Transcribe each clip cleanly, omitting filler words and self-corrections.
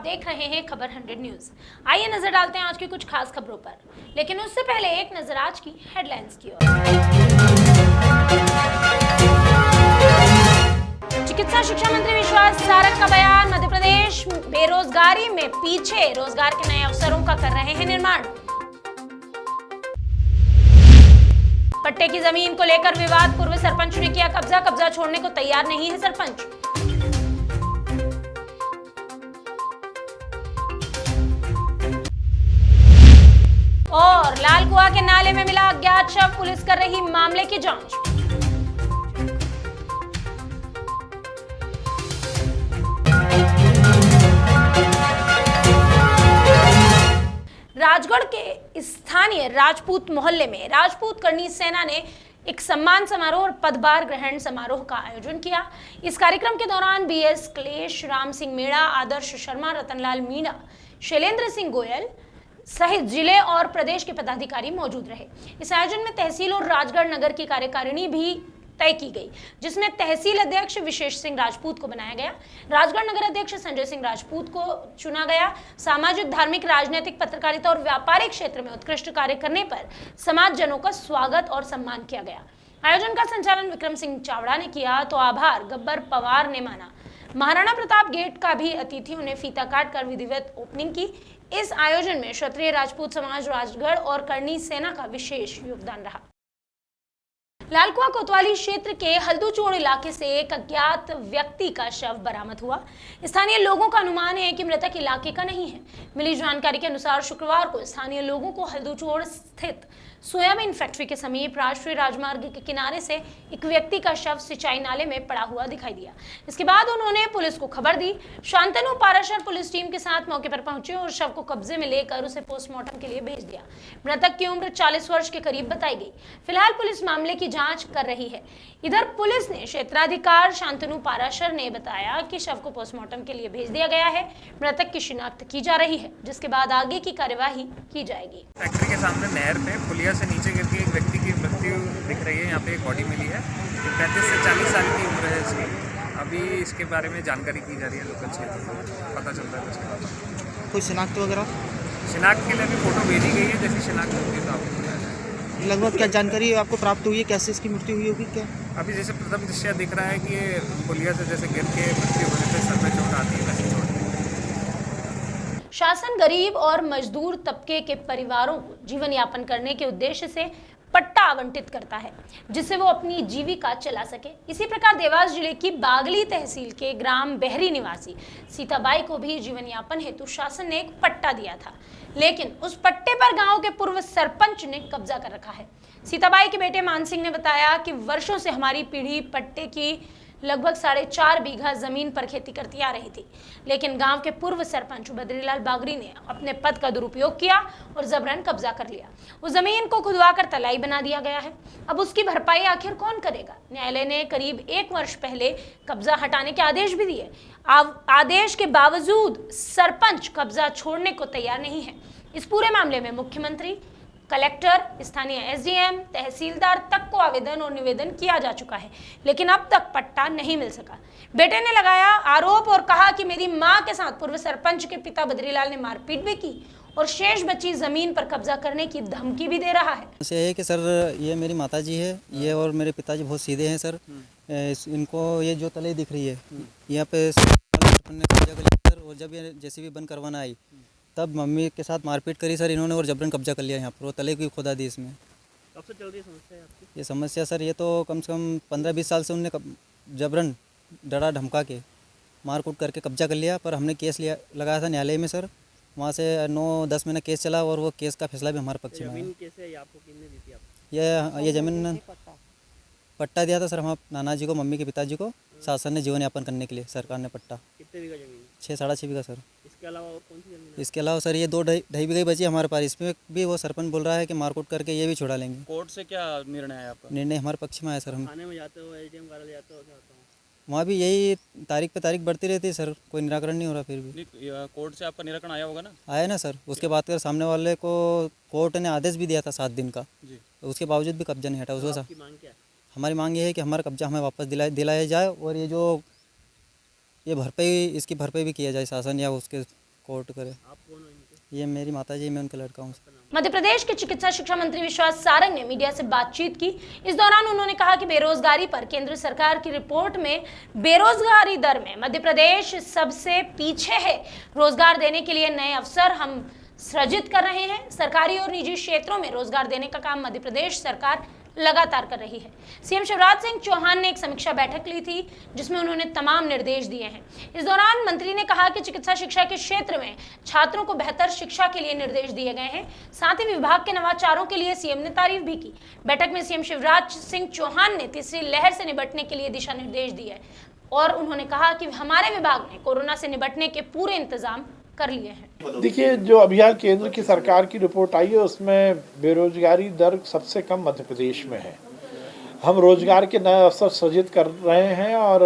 देख रहे हैं खबर 100 न्यूज। आइए नजर डालते हैं आज की कुछ खास खबरों पर, लेकिन उससे पहले एक नजर आज की हेडलाइंस की ओर। चिकित्सा शिक्षा मंत्री विश्वास सारंग का बयान, मध्य प्रदेश बेरोजगारी में पीछे, रोजगार के नए अवसरों का कर रहे हैं निर्माण। पट्टे की जमीन को लेकर विवाद, पूर्व सरपंच ने किया कब्जा छोड़ने को तैयार नहीं है सरपंच। और लाल कुआं के नाले में मिला अज्ञात शव, पुलिस कर रही मामले की जांच। राजगढ़ के स्थानीय राजपूत मोहल्ले में राजपूत करनी सेना ने एक सम्मान समारोह और पदभार ग्रहण समारोह का आयोजन किया। इस कार्यक्रम के दौरान बीएस क्लेश, राम सिंह मेड़ा, आदर्श शर्मा, रतनलाल मीणा, शैलेंद्र सिंह गोयल सहित जिले और प्रदेश के पदाधिकारी मौजूद रहे। इस आयोजन में तहसील और राजगढ़ नगर की कार्यकारिणी भी तय की गई, जिसमें तहसील अध्यक्ष विशेष सिंह राजपूत को बनाया गया, राजगढ़ नगर अध्यक्ष संजय सिंह राजपूत को चुना गया। सामाजिक, धार्मिक, राजनीतिक, पत्रकारिता और व्यापारिक क्षेत्र में उत्कृष्ट कार्य करने पर समाजजनों का स्वागत और सम्मान किया गया। आयोजन का संचालन विक्रम सिंह चावड़ा ने किया तो आभार गब्बर पवार ने माना। महाराणा प्रताप गेट का भी अतिथियों ने फीता काट कर विधिवत ओपनिंग की। इस आयोजन में क्षत्रिय राजपूत समाज, राजगढ़ और करनी सेना का विशेष योगदान रहा। लालकुआं कोतवाली क्षेत्र के हल्दूचोड़ इलाके से एक अज्ञात व्यक्ति का शव बरामद हुआ। स्थानीय लोगों का अनुमान है कि मृतक इलाके का नहीं है। मिली जानकारी के अनुसार शुक्रवार को स्थानीय लोगों को हल्दूचोड़ स्थित सोयाबीन फैक्ट्री के समीप राष्ट्रीय राजमार्ग के किनारे से एक व्यक्ति का शव सिंचाई नाले में पड़ा हुआ दिखाई दिया। इसके बाद उन्होंने पुलिस को खबर दी। शांतनु पाराशर पुलिस टीम के साथ मौके पर पहुंचे और शव को कब्जे में लेकर उसे पोस्टमार्टम के लिए भेज दिया। मृतक की उम्र 40 वर्ष के करीब बताई गई। फिलहाल पुलिस मामले की जांच कर रही है। इधर पुलिस ने क्षेत्राधिकार शांतनु पाराशर ने बताया कि शव को पोस्टमार्टम के लिए भेज दिया गया है। मृतक की शिनाख्त की जा रही है, जिसके बाद आगे की कार्यवाही की जाएगी। फैक्ट्री के सामने नहर पे पुलिया से नीचे गिर के एक व्यक्ति की मृत्यु दिख रही है। यहाँ पे एक बॉडी मिली है। 35 से 40 साल की उम्र है इसकी। अभी इसके बारे में जानकारी की जा रही है लोकल क्षेत्र में, पता चल रहा है उसके बाद। कोई शिनाख्त वगैरह? शिनाख्त के लिए अभी फोटो भेजी गई है, जैसी शिनाख्त होगी तो आपको बताया जाएगा। लगभग क्या जानकारी आपको प्राप्त हुई है, कैसे इसकी मृत्यु हुई होगी? क्या अभी जैसे प्रथम दृष्टया दिख रहा है कि ये पुलिया से जैसे गिर के मृत्यु होने पर सर में चोट आती है, वैसे चोट। शासन गरीब और मजदूर तबके के परिवारों को जीवन यापन करने के उद्देश्य से पट्टा आवंटित करता है, जिससे वो अपनी जीविका चला सके। इसी प्रकार देवास जिले की बागली तहसील के ग्राम बहरी निवासी सीताबाई को भी जीवन यापन हेतु शासन ने एक पट्टा दिया था, लेकिन उस पट्टे पर गांव के पूर्व सरपंच ने कब्जा कर रखा है। सीताबाई के बेटे मान सिंह ने बताया कि वर्षों से हमारी पीढ़ी पट्टे की लगभग 4.5 बीघा जमीन पर खेती करती आ रही थी, लेकिन गांव के पूर्व सरपंच बद्रीलाल बागरी ने अपने पद का दुरुपयोग किया और जबरन कब्जा कर लिया। उस जमीन को खुदवाकर तलाई बना दिया गया है। अब उसकी भरपाई आखिर कौन करेगा? न्यायालय ने करीब 1 वर्ष पहले कब्जा हटाने के आदेश भी दिए। आदेश के बावजूद सरपंच कब्जा छोड़ने को तैयार नहीं है। इस पूरे मामले में मुख्यमंत्री, कलेक्टर, स्थानीय एसडीएम, तहसीलदार तक को आवेदन और निवेदन किया जा चुका है, लेकिन अब तक पट्टा नहीं मिल सका। बेटे ने लगाया आरोप और कहा कि मेरी मां के साथ पूर्व सरपंच के पिता बद्रीलाल ने मारपीट भी की और शेष बची जमीन पर कब्जा करने की धमकी भी दे रहा है। ये है कि सर, ये मेरी माताजी है, ये और मेरे पिताजी बहुत सीधे हैं सर। इनको ये जो तले दिख रही है, यहाँ पे सर, और जब ये जेसीबी बंद करवाना आई तब मम्मी के साथ मारपीट करी सर इन्होंने और जबरन कब्जा कर लिया यहाँ पर। वो तले की खुदा दी इसमें। कब से चल रही है समस्या आपकी? ये समस्या सर, ये तो कम से कम 15-20 साल से उनने जबरन डरा धमका के मार कूट करके कब्जा कर लिया। पर हमने केस लगाया था न्यायालय में सर। वहाँ से 9-10 महीना केस चला और वो केस का फैसला भी हमारे पक्ष में आया। जमीन कैसे आपको किसने दी थी आपको? ये जमीन पट्टा दिया था सर हम नाना जी को, मम्मी के पिताजी को। शासन ने जीवन यापन करने के लिए सरकार ने पट्टा। कितने बीघा जमीन? 6-6.5 बीघा सर। इसके अलावा और कौन सी जमीन है? इसके अलावा सर ये 2-2.5 बीघा बची हमारे पास। इसमें भी वो सरपंच बोल रहा है कि मारकूट करके ये भी छुड़ा लेंगे। कोर्ट से क्या निर्णय है आपका? निर्णय हमारे पक्ष में आया सर। हम थाने में जाते हो, एसडीएम कार्यालय जाते हो, क्या होता है? वहाँ भी यही तारीख पे तारीख बढ़ती रहती है सर, कोई निराकरण नहीं हो रहा। फिर भी कोर्ट से आपका निराकरण आया होगा ना? आया ना सर। उसके बाद कर सामने वाले को कोर्ट ने आदेश भी दिया था 7 दिन का जी। तो उसके बावजूद भी कब्जा नहीं हटा उसका। आपकी मांग क्या है? हमारी मांग ये है कि हमारा कब्जा हमें वापस दिलाया जाए और ये जो ये भरपाई, इसकी भरपाई भी किया जाए शासन या उसके कोर्ट करे। आप कौन हो इनके? ये मेरी माता जी, मैं उनका लड़का हूँ। मध्य प्रदेश के चिकित्सा शिक्षा मंत्री विश्वास सारंग ने मीडिया से बातचीत की। इस दौरान उन्होंने कहा कि बेरोजगारी पर केंद्र सरकार की रिपोर्ट में बेरोजगारी दर में मध्य प्रदेश सबसे पीछे है। रोजगार देने के लिए नए अवसर हम सृजित कर रहे हैं। सरकारी और निजी क्षेत्रों में रोजगार देने का काम मध्य प्रदेश सरकार लगातार कर रही है। सीएम शिवराज सिंह चौहान ने एक समीक्षा बैठक ली थी जिसमें उन्होंने तमाम निर्देश दिए हैं। इस दौरान मंत्री ने कहा कि चिकित्सा शिक्षा के क्षेत्र में छात्रों को बेहतर शिक्षा के लिए निर्देश दिए गए हैं। साथ ही विभाग के नवाचारों के लिए सीएम ने तारीफ भी की। बैठक में सीएम शिवराज सिंह चौहान ने तीसरी लहर से निपटने के लिए दिशा निर्देश दिए और उन्होंने कहा कि हमारे विभाग ने कोरोना से निपटने के पूरे इंतजाम कर लिए हैं। देखिए, जो अभी केंद्र की सरकार की रिपोर्ट आई है उसमें बेरोजगारी दर सबसे कम मध्य प्रदेश में है। हम रोजगार के नए अवसर सृजित कर रहे हैं और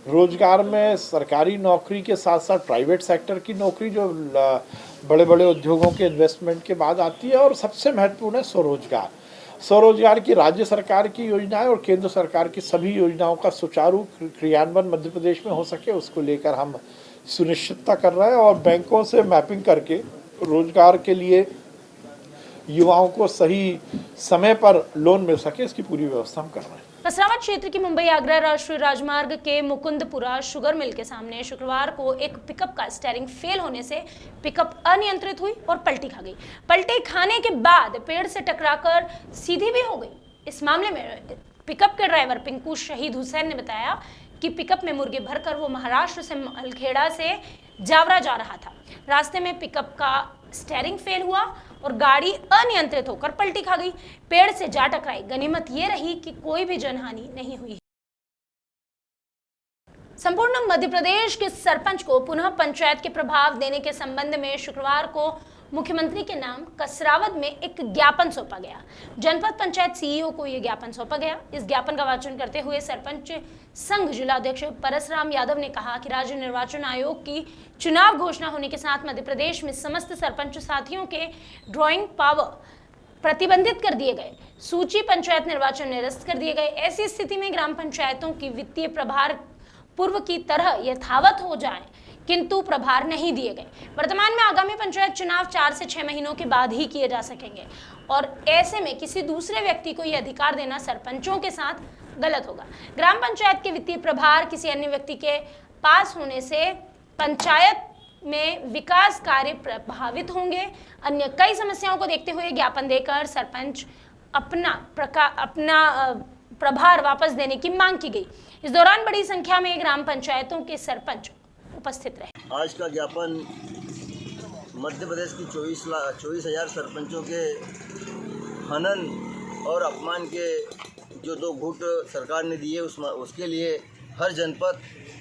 रोजगार में सरकारी नौकरी के साथ साथ प्राइवेट सेक्टर की नौकरी जो बड़े बड़े उद्योगों के इन्वेस्टमेंट के बाद आती है, और सबसे महत्वपूर्ण है स्वरोजगार। स्वरोजगार की राज्य सरकार की योजनाएं और केंद्र सरकार की सभी योजनाओं का सुचारू क्रियान्वयन मध्य प्रदेश में हो सके, उसको लेकर हम सुनिश्चितता कर रहे हैं और बैंकों से मैपिंग करके रोजगार के लिए युवाओं को सही समय पर लोन मिल सके, इसकी पूरी व्यवस्था हम कर रहे हैं। कसरावद क्षेत्र की मुंबई आगरा राष्ट्रीय राजमार्ग के मुकुंदपुरा शुगर मिल के सामने शुक्रवार को एक पिकअप का स्टीयरिंग फेल होने से पिकअप अनियंत्रित हुई और पलटी खा गई। पलटी खाने के बाद पेड़ से टकराकर सीधी भी हो गई। इस मामले में पिकअप के ड्राइवर पिंकू शहीद हुसैन ने बताया कि पिकअप में मुर्गे भरकर वो महाराष्ट्र से मलखेड़ा से जावरा जा रहा था। रास्ते में पिकअप का स्टीयरिंग फेल हुआ और गाड़ी अनियंत्रित होकर पलटी खा गई, पेड़ से जा टकराई। गनीमत ये रही कि कोई भी जनहानि नहीं हुई। संपूर्ण मध्य प्रदेश के सरपंच को पुनः पंचायत के प्रभाव देने के संबंध में शुक्रवार को मुख्यमंत्री के नाम कसरावद में एक ज्ञापन सौंपा गया। जनपद पंचायत सीईओ को यह ज्ञापन सौंपा गया। इस ज्ञापन का वाचन करते हुए सरपंच संघ जिलाध्यक्ष परसराम यादव ने कहा कि राज्य निर्वाचन आयोग की चुनाव घोषणा होने के साथ मध्य प्रदेश में समस्त सरपंच साथियों के ड्राइंग पावर प्रतिबंधित कर दिए गए, सूची पंचायत निर्वाचन निरस्त कर दिए गए। ऐसी स्थिति में ग्राम पंचायतों की वित्तीय प्रभार पूर्व की तरह यथावत हो जाए, किंतु प्रभार नहीं दिए गए। वर्तमान में आगामी पंचायत चुनाव 4 से 6 महीनों के बाद ही किए जा सकेंगे और ऐसे में किसी दूसरे व्यक्ति को यह अधिकार देना सरपंचों के साथ गलत होगा। ग्राम पंचायत के वित्तीय प्रभार किसी अन्य व्यक्ति के पास होने से पंचायत में विकास कार्य प्रभावित होंगे। अन्य कई समस्याओं को देखते हुए ज्ञापन देकर सरपंच अपना प्रभार वापस देने की मांग की गई। इस दौरान बड़ी संख्या में ग्राम पंचायतों के सरपंच उपस्थित रहे। आज का ज्ञापन मध्य प्रदेश की 24,000 सरपंचों के हनन और अपमान के जो 2 घूंट सरकार ने दिए उसके लिए हर जनपद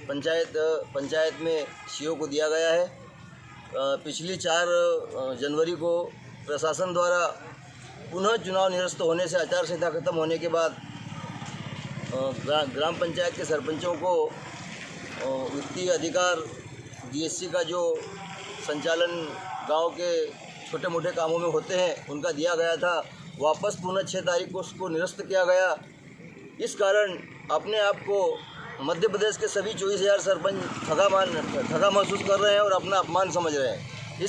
पंचायत में सीईओ को दिया गया है। पिछली 4 जनवरी को प्रशासन द्वारा पुनः चुनाव निरस्त होने से आचार संहिता खत्म होने के बाद ग्राम पंचायत के सरपंचों को वित्तीय अधिकार जीएसटी का जो संचालन गांव के छोटे मोटे कामों में होते हैं उनका दिया गया था, वापस पुनः 6 तारीख को उसको निरस्त किया गया। इस कारण अपने आप को मध्य प्रदेश के सभी 24,000 सरपंच ठगा महसूस कर रहे हैं और अपना अपमान समझ रहे हैं।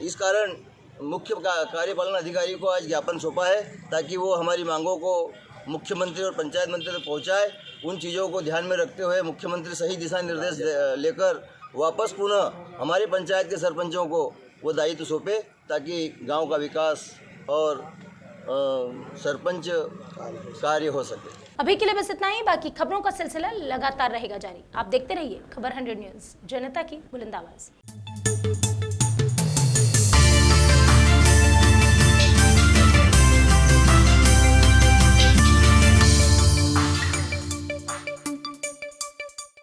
इस कारण मुख्य कार्यपालन अधिकारी को आज ज्ञापन सौंपा है ताकि वो हमारी मांगों को मुख्यमंत्री और पंचायत मंत्री तक पहुँचाए। उन चीज़ों को ध्यान में रखते हुए मुख्यमंत्री सही दिशा निर्देश लेकर वापस पुनः हमारी पंचायत के सरपंचों को वो दायित्व सौंपे ताकि गांव का विकास और सरपंच कार्य हो सके। अभी के लिए बस इतना ही। बाकी खबरों का सिलसिला लगातार रहेगा जारी। आप देखते रहिए खबर 100 न्यूज़, जनता की बुलंद आवाज़।